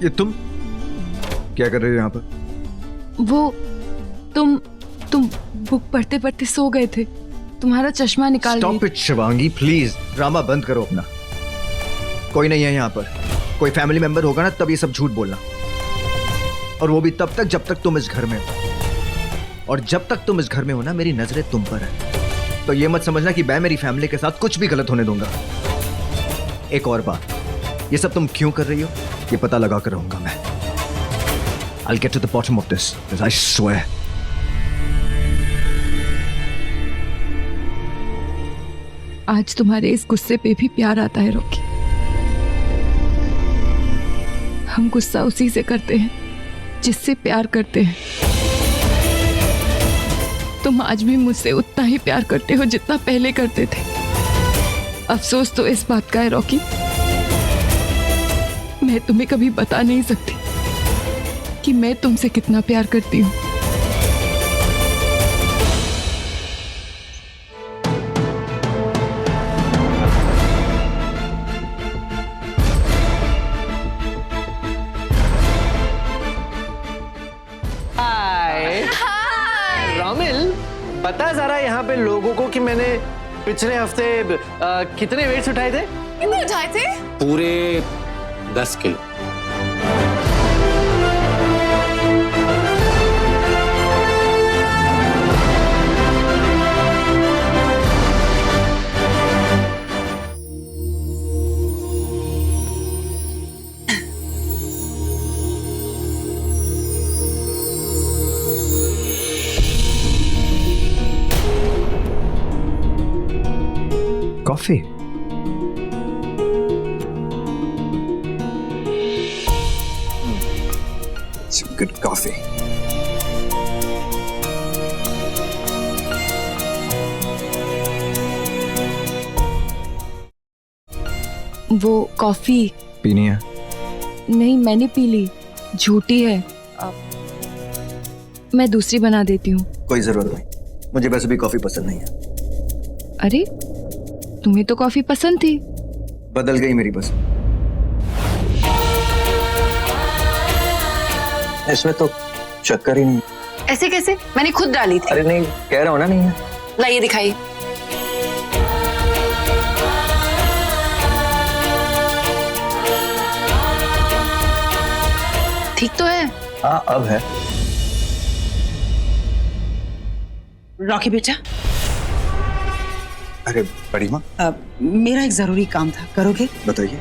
ये तुम क्या कर रहे हो यहाँ पर? वो तुम बुक पढ़ते पढ़ते सो गए थे, तुम्हारा चश्मा निकाल ली। Stop it, Shivangi, please drama बंद करो अपना। कोई नहीं है यहाँ पर, कोई फैमिली मेंबर होगा ना तब ये सब झूठ बोलना, और वो भी तब तक जब तक तुम इस घर में हो। और जब तक तुम इस घर में हो ना, मेरी नजरें तुम पर है, तो ये मत समझना कि मैं मेरी फैमिली के साथ कुछ भी गलत होने दूंगा। एक और बात, ये सब तुम क्यों कर रही हो ये पता लगा कर रहूंगा मैं। I'll get to the bottom of this, I swear. आज तुम्हारे इस गुस्से पे भी प्यार आता है रॉकी। हम गुस्सा उसी से करते हैं जिससे प्यार करते हैं। तुम आज भी मुझसे उतना ही प्यार करते हो जितना पहले करते थे। अफसोस तो इस बात का है रॉकी, मैं तुम्हें कभी बता नहीं सकती कि मैं तुमसे कितना प्यार करती हूँ। बता जरा यहाँ पे लोगों को कि मैंने पिछले हफ्ते कितने वेट्स उठाए थे? कितने उठाए थे? पूरे 10 kilo. Coffee? Some good coffee. वो कॉफी पीनी है? नहीं, मैंने पी ली, झूठी है। मैं दूसरी बना देती हूँ। कोई जरूरत नहीं, मुझे वैसे भी कॉफी पसंद नहीं है। अरे तुम्हें तो कॉफी पसंद थी। बदल गई मेरी पसंद। इसमें तो शक्कर ही नहीं। ऐसे कैसे? मैंने खुद डाली थी। अरे नहीं, कह रहा हूं ना, नहीं है। लाइए दिखाइए। ठीक तो है? हाँ अब है। रॉकी बेटा। अरे बड़ी माँ, मेरा एक जरूरी काम था, करोगे? बताइए।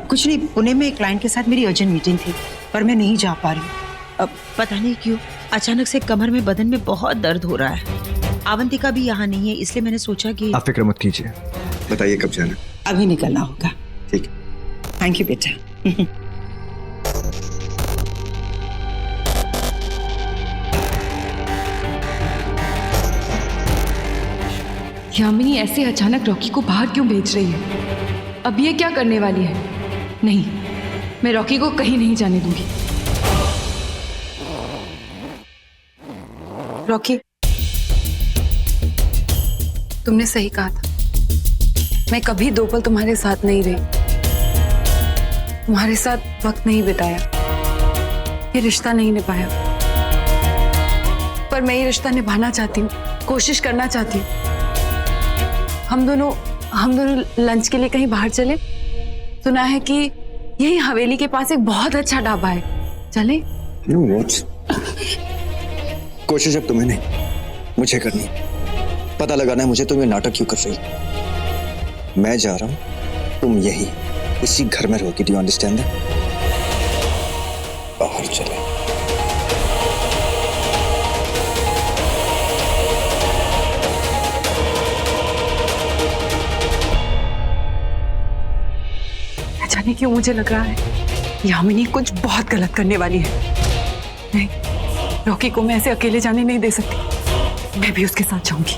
कुछ नहीं, पुणे में एक क्लाइंट के साथ मेरी अर्जेंट मीटिंग थी, पर मैं नहीं जा पा रही हूँ। पता नहीं क्यों अचानक से कमर में, बदन में बहुत दर्द हो रहा है। अवंतिका भी यहाँ नहीं है, इसलिए मैंने सोचा कि आप फिक्र मत कीजिए। बताइए कब जाना? अभी निकलना होगा। ठीक। थैंक यू बेटा। यामिनी ऐसे अचानक रॉकी को बाहर क्यों भेज रही है? अब ये क्या करने वाली है? नहीं, मैं रॉकी को कहीं नहीं जाने दूंगी। रॉकी, तुमने सही कहा था। मैं कभी दो पल तुम्हारे साथ नहीं रही, तुम्हारे साथ वक्त नहीं बिताया, ये रिश्ता नहीं निभाया। पर मैं ये रिश्ता निभाना चाहती हूँ, कोशिश करना चाहती हूँ। हम दोनों लंच के लिए कहीं बाहर चले? सुना है कि यही हवेली के पास एक बहुत अच्छा ढाबा है, चले? कोशिश अब तुम्हें नहीं, मुझे करनी। पता लगाना है मुझे तुम ये नाटक क्यों कर रही। मैं जा रहा हूं, तुम यही इसी घर में रहोगी। Do you understand that? बाहर चले। जाने क्यों मुझे लग रहा है यामिनी कुछ बहुत गलत करने वाली है। नहीं, रॉकी को मैं ऐसे अकेले जाने नहीं दे सकती, मैं भी उसके साथ जाऊंगी।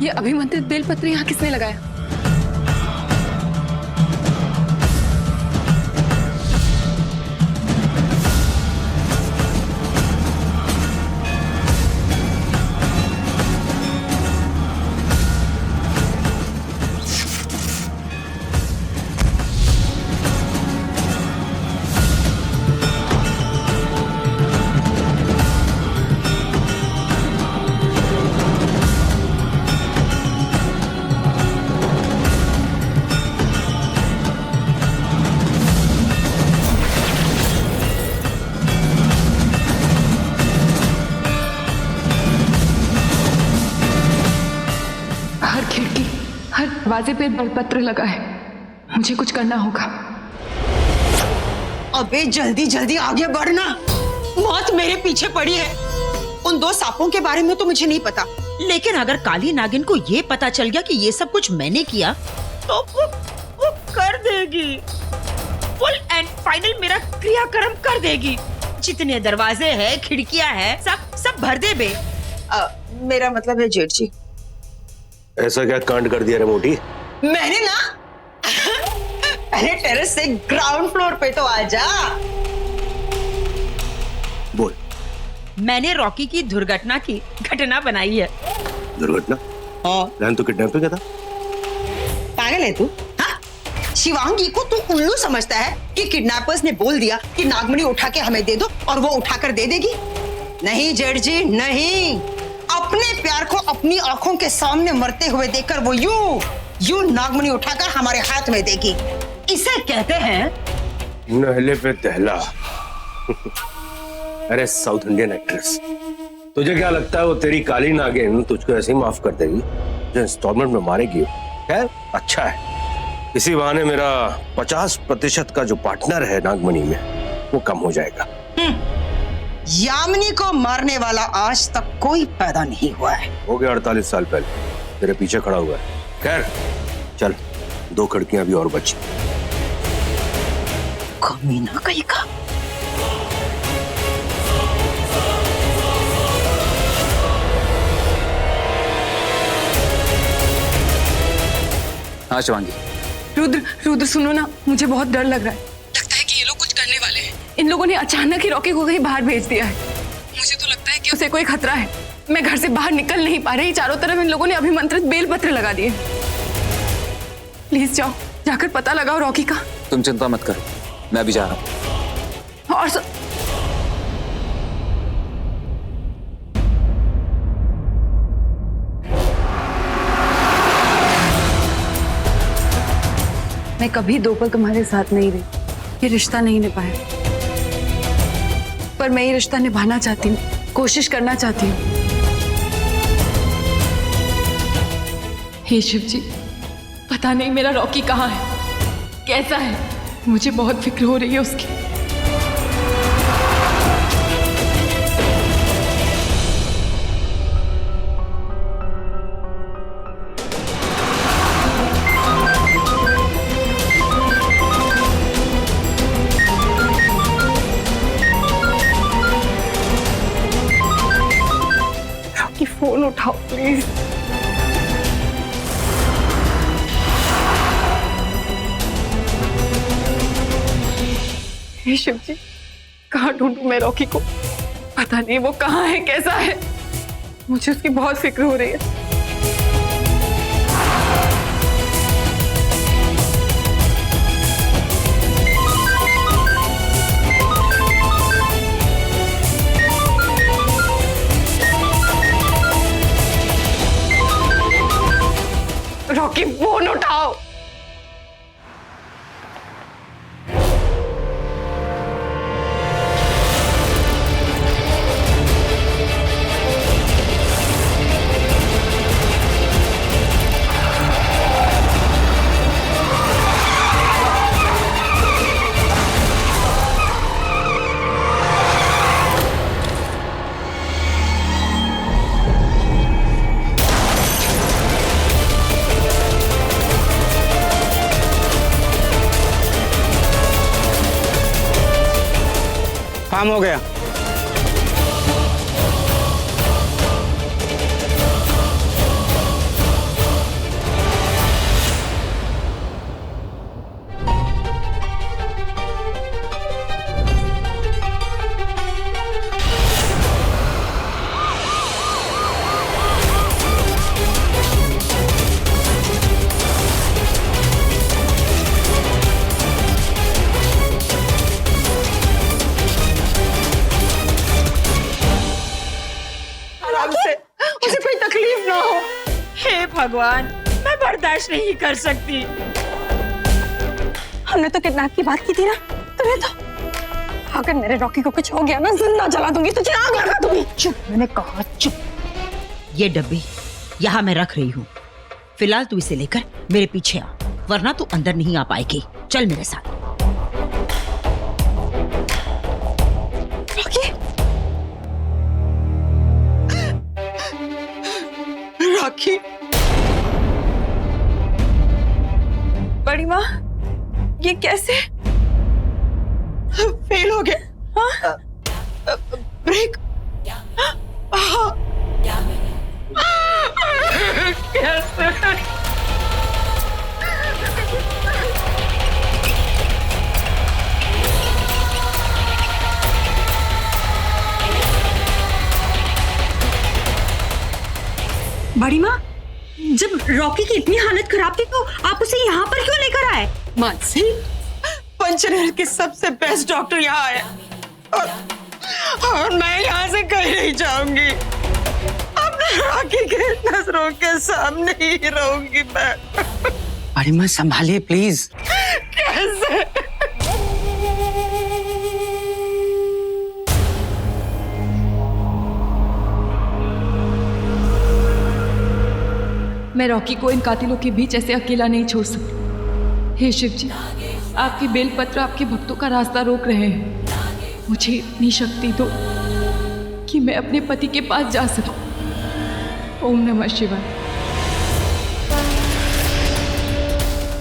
ये अभिमंत्रित बेलपत्र यहाँ किसने लगाया? दरवाजे पे बलपत्र लगा है। मुझे कुछ करना होगा। अबे जल्दी जल्दी आगे बढ़ना, मौत मेरे पीछे पड़ी है। उन 2 सांपों के बारे में तो मुझे नहीं पता, लेकिन अगर काली नागिन को ये पता चल गया कि ये सब कुछ मैंने किया तो वो कर देगी, फुल एंड फाइनल मेरा क्रियाक्रम कर देगी। जितने दरवाजे हैं, खिड़कियां हैं, सब भर दे बे। मेरा मतलब है जेठ जी। ऐसा क्या कांड कर दिया रे मोटी? मैंने ना पहले टेरेस से ग्राउंड फ्लोर पे तो आजा। बोल। मैंने रॉकी की दुर्घटना की घटना बनाई है। दुर्घटना? हाँ। प्लान तो किडनैपिंग का था। पागल है तू? हाँ? शिवांगी को तू उल्लू समझता है कि किडनैपर्स ने बोल दिया कि नागमणि उठा के हमें दे दो और वो उठाकर दे देगी? नहीं जेठ जी, नहीं। अपने प्यार को अपनी आंखों के सामने मरते हुए देखकर वो यूं नागमणि उठाकर हमारे हाथ में देगी। इसे कहते हैं नहले पे दहला। अरे साउथ इंडियन एक्ट्रेस, तुझे क्या लगता है वो तेरी काली नागिन तुझको ऐसे ही माफ कर देगी जो इंस्टॉलमेंट में मारेगी? खैर अच्छा है, इसी बहाने मेरा 50% का जो पार्टनर है नागमणि में वो कम हो जाएगा। यामिनी को मारने वाला आज तक कोई पैदा नहीं हुआ है। हो गया 48 साल पहले, तेरे पीछे खड़ा हुआ है। खैर चल, 2 खिड़कियां भी और बची। कमीना कहीं का। हाँ शिवांगी। रुद्र सुनो ना, मुझे बहुत डर लग रहा है। लगता है कि ये लोग कुछ करने वाले हैं। इन लोगों ने अचानक ही रॉकी को कहीं बाहर भेज दिया है। मुझे तो लगता है कि उसे कोई खतरा है। मैं घर से बाहर निकल नहीं पा रही। चारों तरफ इन लोगों ने अभिमंत्रित बेलपत्र लगा दिए। प्लीज जाओ, जाकर पता लगाओ रॉकी का। तुम चिंता मत करो, मैं भी जा रहा हूँ। और मैं कभी 2 पल तुम्हारे साथ नहीं रही, ये रिश्ता नहीं निभाया, पर मैं ये रिश्ता निभाना चाहती हूँ, कोशिश करना चाहती हूँ। हे शिव जी, पता नहीं मेरा रॉकी कहाँ है, कैसा है। मुझे बहुत फिक्र हो रही है उसकी। फोन उठाओ प्लीज। हे शिव जी, कहाँ ढूंढूं मैं रॉकी को? पता नहीं वो कहाँ है, कैसा है। मुझे उसकी बहुत फिक्र हो रही है। रॉकी फोन उठाओ। काम हो गया। उसे कोई तकलीफ ना हो। हे भगवान, मैं बर्दाश्त नहीं कर सकती। हमने तो किडनैप की बात की थी ना, तुम्हें तो अगर मेरे रॉकी को कुछ हो गया ना, जिंदा जला दूंगी, तुझे आग लगा दूंगी। चुप, मैंने कहा चुप। ये डब्बी यहाँ मैं रख रही हूँ, फिलहाल तू इसे लेकर मेरे पीछे आ, वरना तू अंदर नहीं आ पाएगी। चल मेरे साथ। रॉकी, राखी, बड़ी माँ, ये कैसे? फेल हो गया। हाँ? ब्रेक। बड़ी माँ, जब रॉकी की इतनी हालत खराब थी तो आप उसे यहाँ पर क्यों लेकर आए? मानसी, पंचनहर के सबसे बेस्ट डॉक्टर यहाँ आए और मैं यहाँ से कहीं नहीं जाऊंगी। अपने रॉकी के नजरों के सामने ही रहूंगी मैं। बड़ी माँ संभालिए प्लीज। कैसे? मैं रॉकी को इन कातिलों के बीच ऐसे अकेला नहीं छोड़ सकती। हे शिव जी, आपके बेलपत्र आपके भक्तों का रास्ता रोक रहे हैं। मुझे इतनी शक्ति दो कि मैं अपने पति के पास जा सकूं। ओम नमः शिवाय।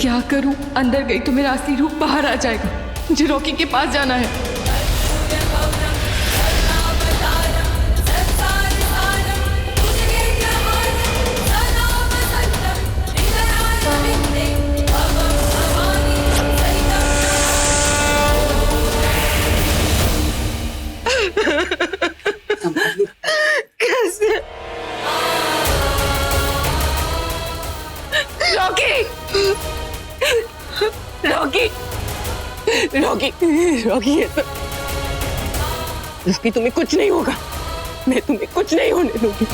क्या करूं? अंदर गई तो मेरा असली रूप बाहर आ जाएगा। मुझे रॉकी के पास जाना है। कैसे? रॉकी, रॉकी, रॉकी, रॉकी, ये तो रॉकी, तुम्हें कुछ नहीं होगा। मैं तुम्हें कुछ नहीं होने दूंगी।